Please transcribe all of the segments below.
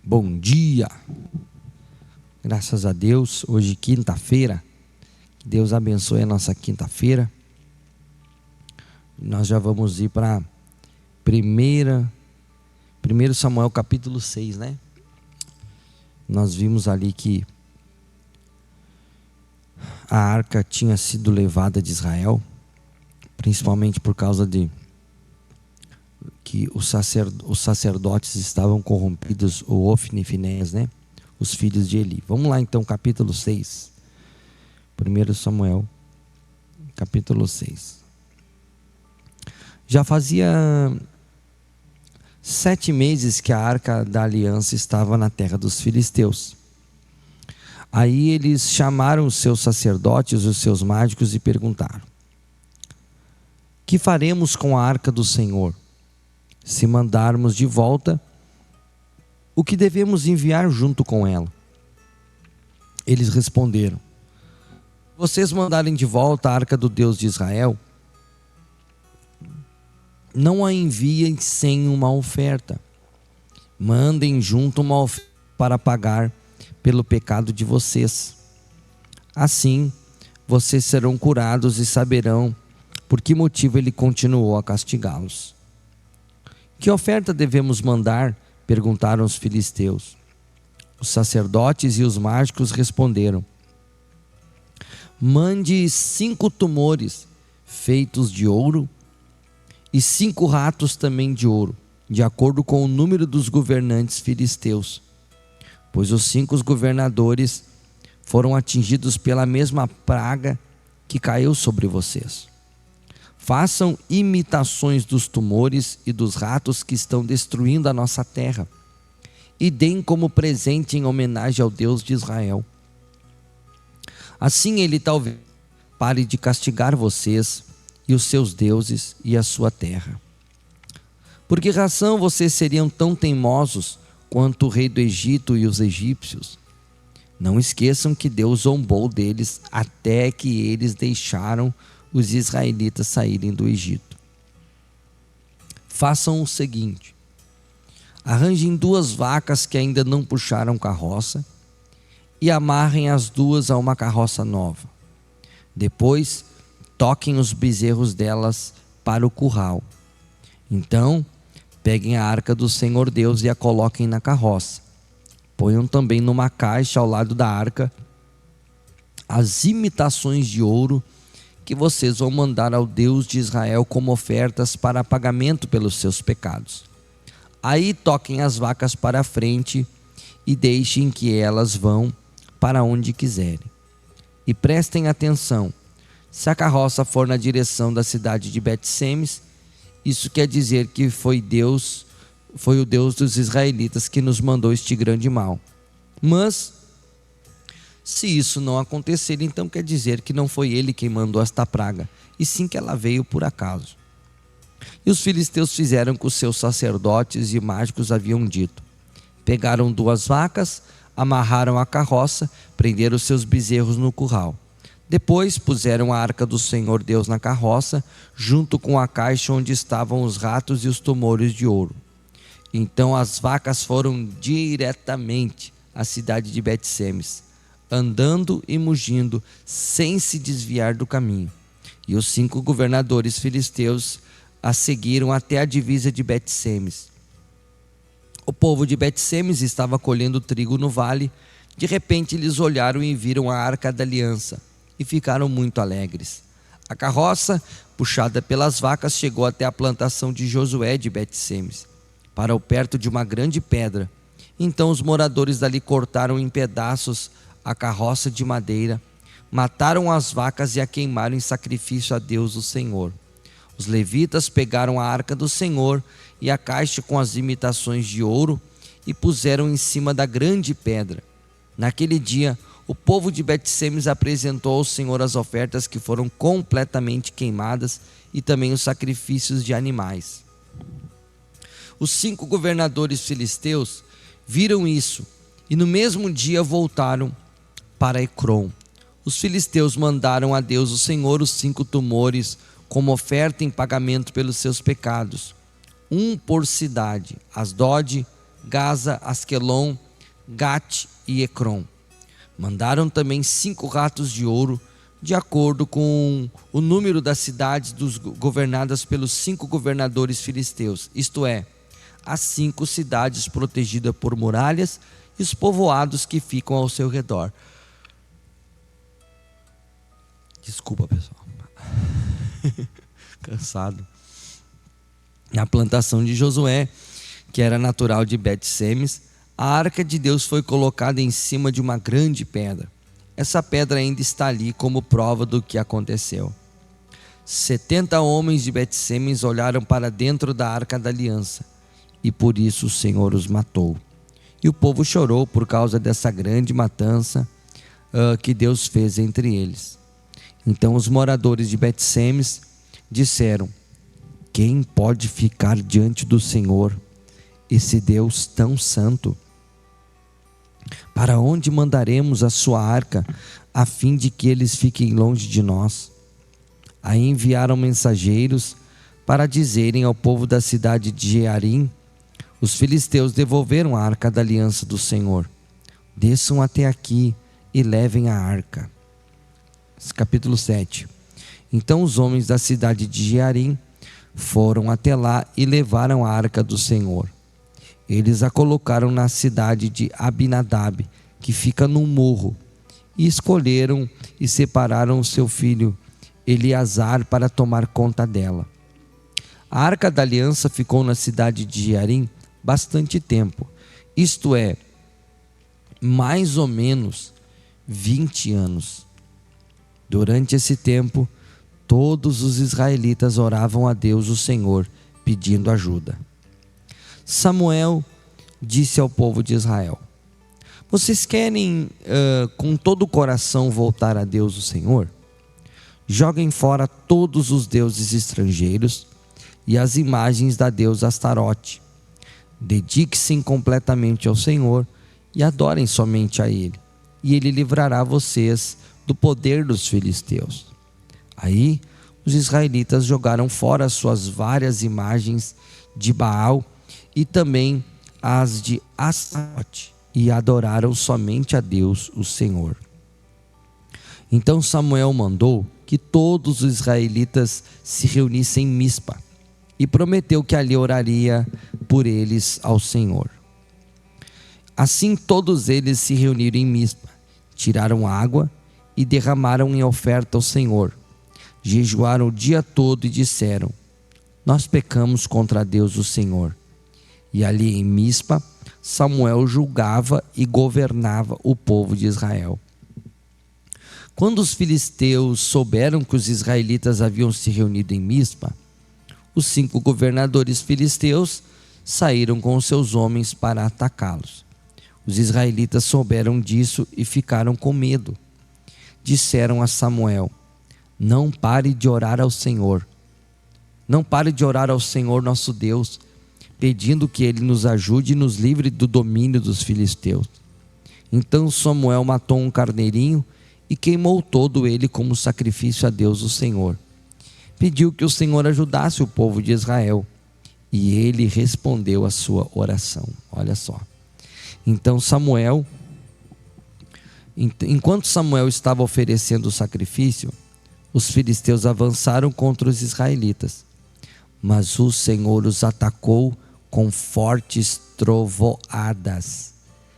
Bom dia, graças a Deus, hoje quinta-feira, que Deus abençoe a nossa quinta-feira. Nós já vamos ir para 1 Samuel capítulo 6, né? Nós vimos ali que a arca tinha sido levada de Israel, principalmente por causa de que os sacerdotes estavam corrompidos, o Ofni e Finéias, né? Os filhos de Eli. Vamos lá então, capítulo 6. 1 Samuel, capítulo 6. Já fazia 7 meses que a arca da aliança estava na terra dos filisteus. Aí eles chamaram os seus sacerdotes, os seus mágicos e perguntaram: que faremos com a arca do Senhor? Se mandarmos de volta, o que devemos enviar junto com ela? Eles responderam: vocês mandarem de volta a arca do Deus de Israel, não a enviem sem uma oferta. Mandem junto uma oferta para pagar pelo pecado de vocês. Assim, vocês serão curados e saberão por que motivo ele continuou a castigá-los. Que oferta devemos mandar? Perguntaram os filisteus. Os sacerdotes e os mágicos responderam: mande 5 tumores feitos de ouro e 5 ratos também de ouro, de acordo com o número dos governantes filisteus, pois os 5 governadores foram atingidos pela mesma praga que caiu sobre vocês. Façam imitações dos tumores e dos ratos que estão destruindo a nossa terra, e deem como presente em homenagem ao Deus de Israel. Assim ele talvez pare de castigar vocês e os seus deuses e a sua terra. Por que razão vocês seriam tão teimosos quanto o rei do Egito e os egípcios? Não esqueçam que Deus zombou deles até que eles deixaram os israelitas saírem do Egito. Façam o seguinte: arranjem 2 vacas que ainda não puxaram carroça e amarrem as 2 a uma carroça nova. Depois, toquem os bezerros delas para o curral. Então, peguem a arca do Senhor Deus e a coloquem na carroça. Ponham também numa caixa ao lado da arca as imitações de ouro que vocês vão mandar ao Deus de Israel como ofertas para pagamento pelos seus pecados. Aí toquem as vacas para a frente e deixem que elas vão para onde quiserem. E prestem atenção: se a carroça for na direção da cidade de Bet-Semes, isso quer dizer que foi o Deus dos israelitas que nos mandou este grande mal. Mas se isso não acontecer, então quer dizer que não foi ele quem mandou esta praga, e sim que ela veio por acaso. E os filisteus fizeram o que os seus sacerdotes e mágicos haviam dito. Pegaram 2 vacas, amarraram a carroça, prenderam seus bezerros no curral. Depois puseram a arca do Senhor Deus na carroça, junto com a caixa onde estavam os ratos e os tumores de ouro. Então as vacas foram diretamente à cidade de Bet-Semes, andando e mugindo, sem se desviar do caminho. E os 5 governadores filisteus a seguiram até a divisa de Bet-Semes. O povo de Bet-Semes estava colhendo trigo no vale. De repente eles olharam e viram a arca da aliança e ficaram muito alegres. A carroça, puxada pelas vacas, chegou até a plantação de Josué de Bet-Semes, parou perto de uma grande pedra. Então os moradores dali cortaram em pedaços a carroça de madeira, mataram as vacas e a queimaram em sacrifício a Deus o Senhor. Os levitas pegaram a arca do Senhor e a caixa com as imitações de ouro e puseram em cima da grande pedra. Naquele dia, o povo de Bet-Semes apresentou ao Senhor as ofertas que foram completamente queimadas e também os sacrifícios de animais. Os 5 governadores filisteus viram isso e no mesmo dia voltaram para Ecrom. Os filisteus mandaram a Deus o Senhor os 5 tumores como oferta em pagamento pelos seus pecados, 1 por cidade: Asdod, Gaza, Asquelon, Gate e Ecrom. Mandaram também 5 ratos de ouro, de acordo com o número das cidades governadas pelos 5 governadores filisteus, isto é, as 5 cidades protegidas por muralhas e os povoados que ficam ao seu redor. Desculpa, pessoal. Cansado. Na plantação de Josué, que era natural de Bet-Semes, a arca de Deus foi colocada em cima de uma grande pedra. Essa pedra ainda está ali como prova do que aconteceu. 70 homens de Bet-Semes olharam para dentro da arca da aliança, e por isso o Senhor os matou. E o povo chorou por causa dessa grande matança que Deus fez entre eles. Então os moradores de Bet-Semes disseram: quem pode ficar diante do Senhor, esse Deus tão santo? Para onde mandaremos a sua arca, a fim de que eles fiquem longe de nós? Aí enviaram mensageiros para dizerem ao povo da cidade de Jearim: os filisteus devolveram a arca da aliança do Senhor. Desçam até aqui e levem a arca. Capítulo 7. Então os homens da cidade de Jearim foram até lá e levaram a arca do Senhor. Eles a colocaram na cidade de Abinadab, que fica num morro, e escolheram e separaram o seu filho Eleazar para tomar conta dela. A arca da aliança ficou na cidade de Jearim bastante tempo, isto é, mais ou menos 20 anos. Durante esse tempo, todos os israelitas oravam a Deus, o Senhor, pedindo ajuda. Samuel disse ao povo de Israel: vocês querem com todo o coração voltar a Deus, o Senhor? Joguem fora todos os deuses estrangeiros e as imagens da deusa Astarote. Dediquem-se completamente ao Senhor e adorem somente a Ele, e Ele livrará vocês do poder dos filisteus. Aí os israelitas jogaram fora as suas várias imagens de Baal e também as de Astarote, e adoraram somente a Deus, o Senhor. Então Samuel mandou que todos os israelitas se reunissem em Mispa, e prometeu que ali oraria por eles ao Senhor. Assim todos eles se reuniram em Mispa, tiraram água e derramaram em oferta ao Senhor. Jejuaram o dia todo e disseram: nós pecamos contra Deus, o Senhor. E ali em Mispa, Samuel julgava e governava o povo de Israel. Quando os filisteus souberam que os israelitas haviam se reunido em Mispa, os 5 governadores filisteus saíram com os seus homens para atacá-los. Os israelitas souberam disso e ficaram com medo. Disseram a Samuel: não pare de orar ao Senhor. Não pare de orar ao Senhor nosso Deus, pedindo que Ele nos ajude e nos livre do domínio dos filisteus. Então Samuel matou um carneirinho e queimou todo ele como sacrifício a Deus o Senhor. Pediu que o Senhor ajudasse o povo de Israel, e ele respondeu a sua oração. Olha só. Então enquanto Samuel estava oferecendo o sacrifício, os filisteus avançaram contra os israelitas, mas o Senhor os atacou com fortes trovoadas.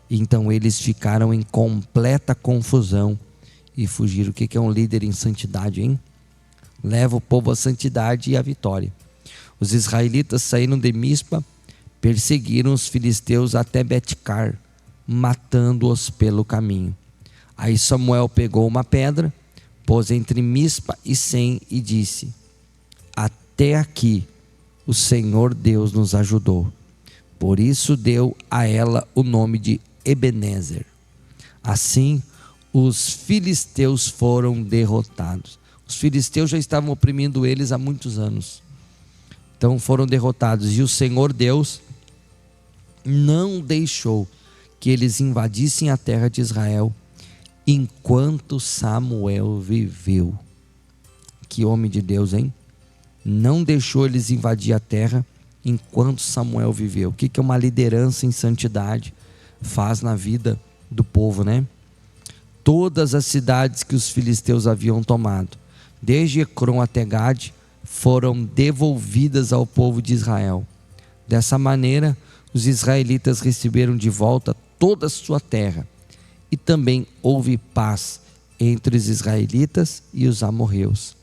Então eles ficaram em completa confusão e fugiram. O que é um líder em santidade, hein? Leva o povo à santidade e à vitória. Os israelitas saíram de Mispa, perseguiram os filisteus até Betcar, matando-os pelo caminho. Aí Samuel pegou uma pedra, pôs entre Mispa e Sem e disse: até aqui o Senhor Deus nos ajudou. Por isso deu a ela o nome de Ebenezer. Assim os filisteus foram derrotados. Os filisteus já estavam oprimindo eles há muitos anos. Então foram derrotados. E o Senhor Deus não deixou que eles invadissem a terra de Israel enquanto Samuel viveu. Que homem de Deus, hein? Não deixou eles invadir a terra enquanto Samuel viveu. O que uma liderança em santidade faz na vida do povo, né? Todas as cidades que os filisteus haviam tomado, desde Ecrom até Gade, foram devolvidas ao povo de Israel. Dessa maneira, os israelitas receberam de volta toda a sua terra, e também houve paz entre os israelitas e os amorreus.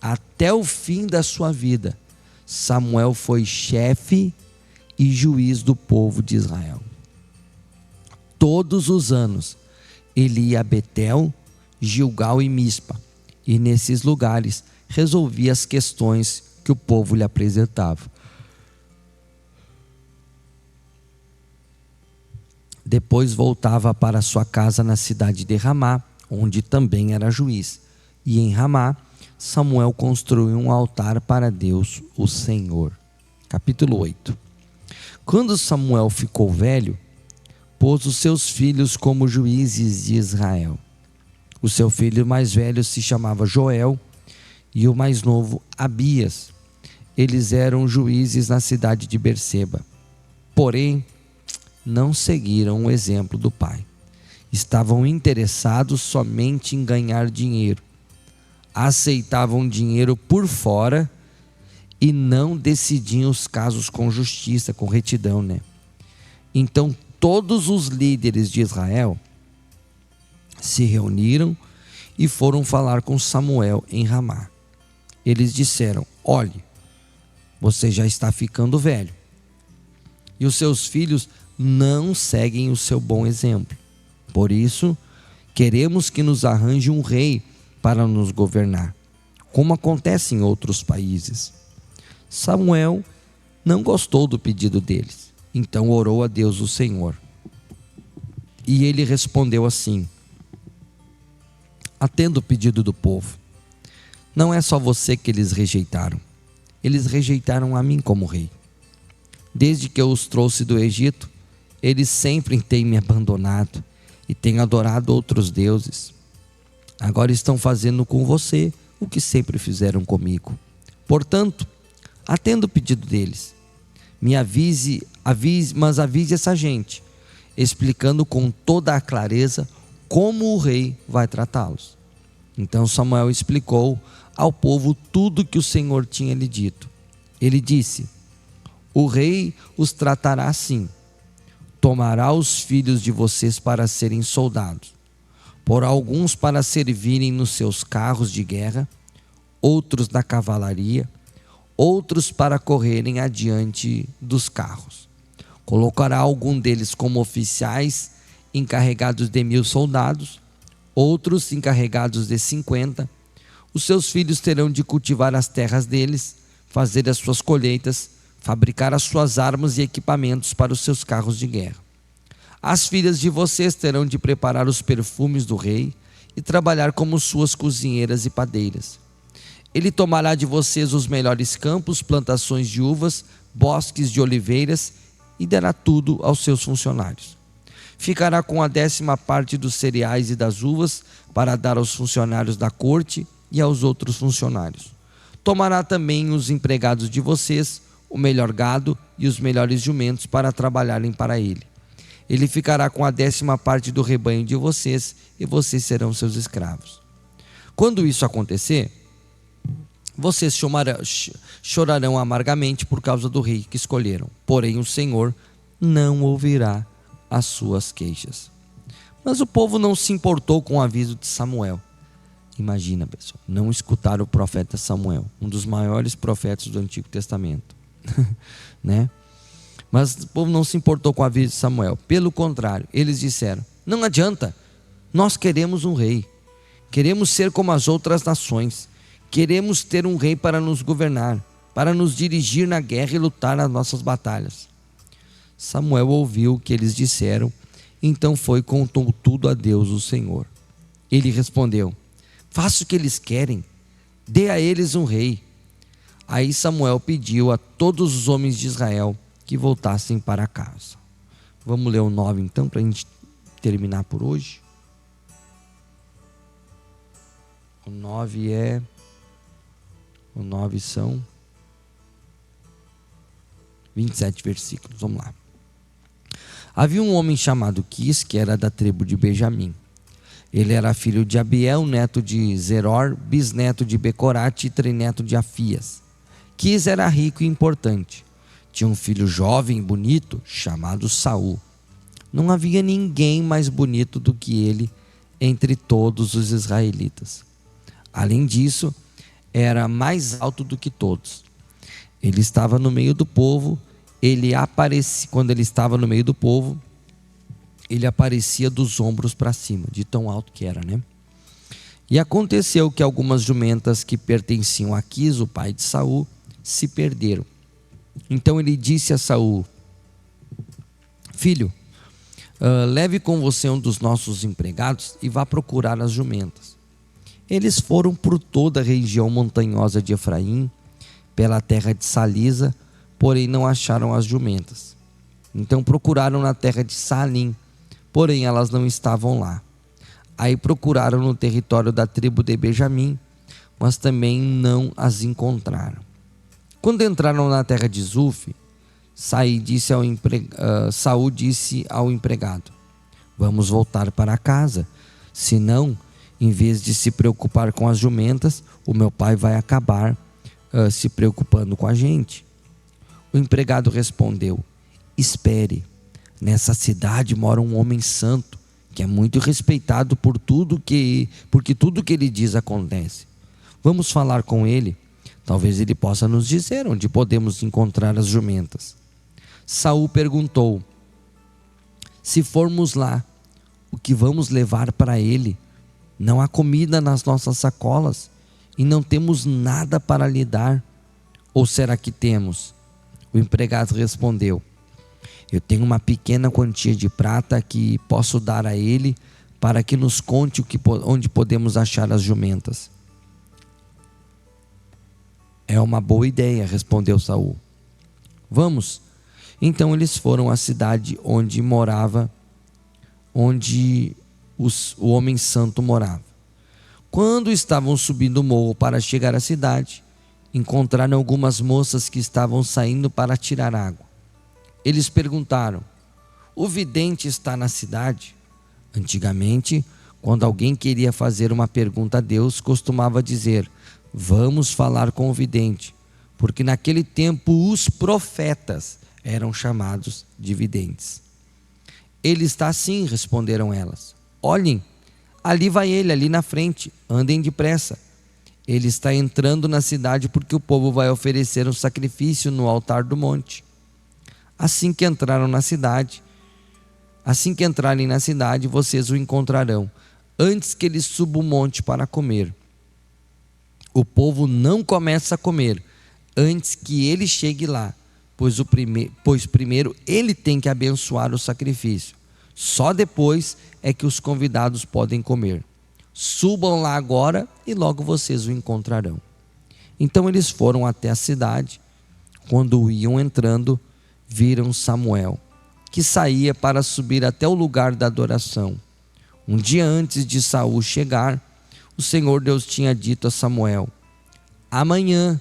Até o fim da sua vida, Samuel foi chefe e juiz do povo de Israel. Todos os anos, ele ia a Betel, Gilgal e Mispa, e nesses lugares resolvia as questões que o povo lhe apresentava. Depois voltava para sua casa na cidade de Ramá, onde também era juiz. E em Ramá, Samuel construiu um altar para Deus, o Senhor. Capítulo 8. Quando Samuel ficou velho, pôs os seus filhos como juízes de Israel. O seu filho mais velho se chamava Joel e o mais novo Abias. Eles eram juízes na cidade de Berseba. Porém, não seguiram o exemplo do pai. Estavam interessados somente em ganhar dinheiro. Aceitavam dinheiro por fora e não decidiam os casos com justiça, com retidão, né? Então, todos os líderes de Israel se reuniram e foram falar com Samuel em Ramá. Eles disseram: olhe, você já está ficando velho e os seus filhos não seguem o seu bom exemplo. Por isso, queremos que nos arranje um rei para nos governar, como acontece em outros países. Samuel não gostou do pedido deles, então orou a Deus o Senhor. E ele respondeu assim: atenda o pedido do povo. Não é só você que eles rejeitaram a mim como rei. Desde que eu os trouxe do Egito, eles sempre têm me abandonado e têm adorado outros deuses. Agora estão fazendo com você o que sempre fizeram comigo. Portanto, atenda o pedido deles. Mas avise essa gente, explicando com toda a clareza como o rei vai tratá-los. Então Samuel explicou ao povo tudo que o Senhor tinha lhe dito. Ele disse: o rei os tratará assim. Tomará os filhos de vocês para serem soldados, por alguns para servirem nos seus carros de guerra, outros na cavalaria, outros para correrem adiante dos carros. Colocará algum deles como oficiais encarregados de 1.000 soldados, outros encarregados de 50. Os seus filhos terão de cultivar as terras deles, fazer as suas colheitas, fabricar as suas armas e equipamentos para os seus carros de guerra. As filhas de vocês terão de preparar os perfumes do rei e trabalhar como suas cozinheiras e padeiras. Ele tomará de vocês os melhores campos, plantações de uvas, bosques de oliveiras e dará tudo aos seus funcionários. Ficará com a 10ª parte dos cereais e das uvas para dar aos funcionários da corte e aos outros funcionários. Tomará também os empregados de vocês, o melhor gado e os melhores jumentos para trabalharem para ele. Ele ficará com a 10ª parte do rebanho de vocês e vocês serão seus escravos. Quando isso acontecer, vocês chorarão amargamente por causa do rei que escolheram. Porém, o Senhor não ouvirá as suas queixas. Mas o povo não se importou com o aviso de Samuel. Imagina, pessoal, não escutar o profeta Samuel, um dos maiores profetas do Antigo Testamento. Né? Mas o povo não se importou com o aviso de Samuel. Pelo contrário, eles disseram: não adianta, nós queremos um rei. Queremos ser como as outras nações. Queremos ter um rei para nos governar, para nos dirigir na guerra e lutar nas nossas batalhas. Samuel ouviu o que eles disseram, então foi e contou tudo a Deus, o Senhor. Ele respondeu: faça o que eles querem, dê a eles um rei. Aí Samuel pediu a todos os homens de Israel que voltassem para casa. Vamos ler o 9 então, para a gente terminar por hoje. O 9 são 27 versículos. Vamos lá. Havia um homem chamado Quis, que era da tribo de Benjamim. Ele era filho de Abiel, neto de Zeror, bisneto de Becorate e trineto de Afias. Quis era rico e importante. Tinha um filho jovem e bonito, chamado Saul. Não havia ninguém mais bonito do que ele entre todos os israelitas. Além disso, era mais alto do que todos. Ele estava no meio do povo. Quando ele estava no meio do povo, ele aparecia dos ombros para cima, de tão alto que era, né? E aconteceu que algumas jumentas que pertenciam a Quis, o pai de Saul, se perderam. Então ele disse a Saul: filho, leve com você um dos nossos empregados e vá procurar as jumentas. Eles foram por toda a região montanhosa de Efraim, pela terra de Salisa, porém não acharam as jumentas. Então procuraram na terra de Salim, porém elas não estavam lá. Aí procuraram no território da tribo de Benjamim, mas também não as encontraram. Quando entraram na terra de Zuf, Saul disse ao empregado: vamos voltar para casa, senão, em vez de se preocupar com as jumentas, o meu pai vai acabar se preocupando com a gente. O empregado respondeu: espere, nessa cidade mora um homem santo, que é muito respeitado porque tudo que ele diz acontece. Vamos falar com ele, talvez ele possa nos dizer onde podemos encontrar as jumentas. Saul perguntou: se formos lá, o que vamos levar para ele? Não há comida nas nossas sacolas e não temos nada para lhe dar. Ou será que temos? O empregado respondeu: eu tenho uma pequena quantia de prata que posso dar a ele para que nos conte onde podemos achar as jumentas. É uma boa ideia, respondeu Saul. Vamos. Então eles foram à cidade onde o homem santo morava. Quando estavam subindo o morro para chegar à cidade, encontraram algumas moças que estavam saindo para tirar água. Eles perguntaram: o vidente está na cidade? Antigamente, quando alguém queria fazer uma pergunta a Deus, costumava dizer: vamos falar com o vidente, porque naquele tempo os profetas eram chamados de videntes. Ele está sim, responderam elas. Olhem, ali vai ele, ali na frente, andem depressa. Ele está entrando na cidade porque o povo vai oferecer um sacrifício no altar do monte. Assim que entrarem na cidade, vocês o encontrarão, antes que ele suba o monte para comer. O povo não começa a comer antes que ele chegue lá, pois primeiro ele tem que abençoar o sacrifício. Só depois é que os convidados podem comer. Subam lá agora e logo vocês o encontrarão. Então eles foram até a cidade. Quando iam entrando, viram Samuel, que saía para subir até o lugar da adoração. Um dia antes de Saul chegar, o Senhor Deus tinha dito a Samuel: amanhã,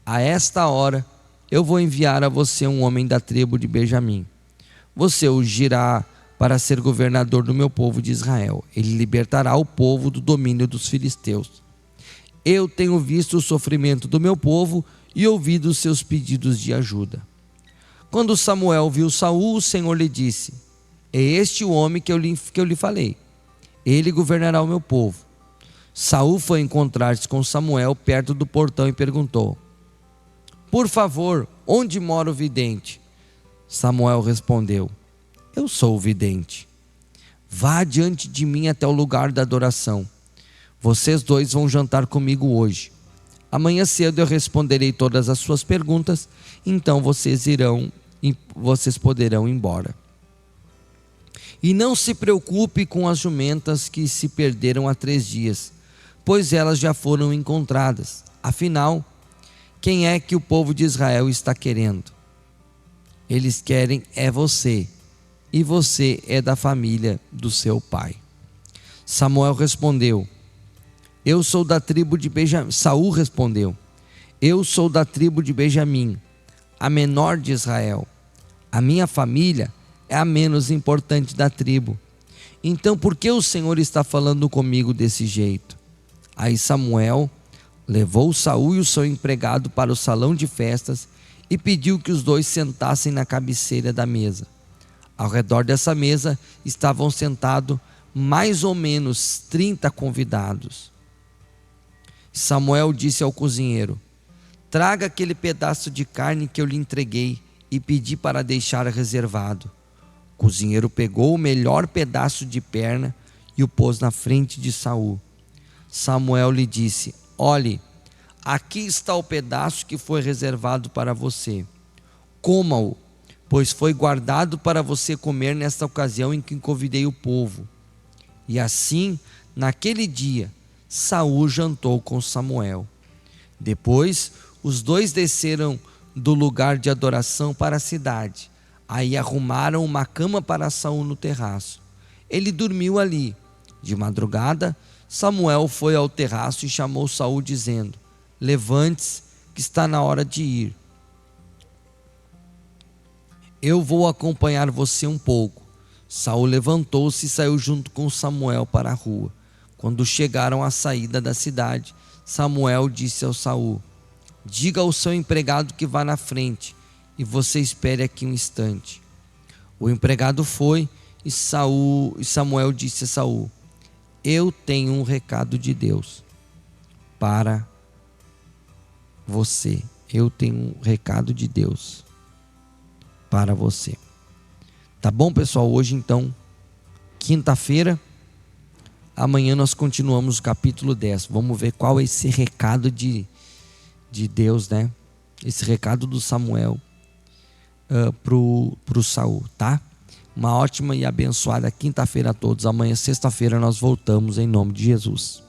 a esta hora, eu vou enviar a você um homem da tribo de Benjamim. Você o ungirá para ser governador do meu povo de Israel. Ele libertará o povo do domínio dos filisteus. Eu tenho visto o sofrimento do meu povo e ouvido os seus pedidos de ajuda. Quando Samuel viu Saul, o Senhor lhe disse: é este o homem que eu lhe falei. Ele governará o meu povo. Saul foi encontrar-se com Samuel perto do portão e perguntou: por favor, onde mora o vidente? Samuel respondeu: eu sou o vidente. Vá diante de mim até o lugar da adoração. Vocês dois vão jantar comigo hoje. Amanhã cedo eu responderei todas as suas perguntas, então vocês poderão ir embora. E não se preocupe com as jumentas que se perderam há 3 dias, pois elas já foram encontradas. Afinal, quem é que o povo de Israel está querendo? Eles querem é você, e você é da família do seu pai. Samuel respondeu: eu sou da tribo de Benjamim. Saul respondeu: eu sou da tribo de Benjamim. a menor de Israel. A minha família é a menos importante da tribo. Então por que o Senhor está falando comigo desse jeito?" Aí Samuel levou Saul e o seu empregado para o salão de festas e pediu que os dois sentassem na cabeceira da mesa. Ao redor dessa mesa estavam sentados mais ou menos 30 convidados. Samuel disse ao cozinheiro: "Traga aquele pedaço de carne que eu lhe entreguei e pedi para deixar reservado." O cozinheiro pegou o melhor pedaço de perna e o pôs na frente de Saul. Samuel lhe disse: "Olhe, aqui está o pedaço que foi reservado para você. Coma-o, pois foi guardado para você comer nesta ocasião em que convidei o povo." E assim, naquele dia, Saul jantou com Samuel. Depois, os dois desceram do lugar de adoração para a cidade. Aí arrumaram uma cama para Saul no terraço. Ele dormiu ali. De madrugada, Samuel foi ao terraço e chamou Saul, dizendo: "Levante-se, que está na hora de ir. Eu vou acompanhar você um pouco." Saul levantou-se e saiu junto com Samuel para a rua. Quando chegaram à saída da cidade, Samuel disse ao Saul: "Diga ao seu empregado que vá na frente e você espere aqui um instante." O empregado foi e Samuel disse a Saul: "Eu tenho um recado de Deus para você. Eu tenho um recado de Deus para você." Tá bom, pessoal? Hoje então, quinta-feira. Amanhã nós continuamos o capítulo 10. Vamos ver qual é esse recado de Deus, né? Esse recado do Samuel pro Saul, tá? Uma ótima e abençoada quinta-feira a todos. Amanhã, sexta-feira, nós voltamos em nome de Jesus.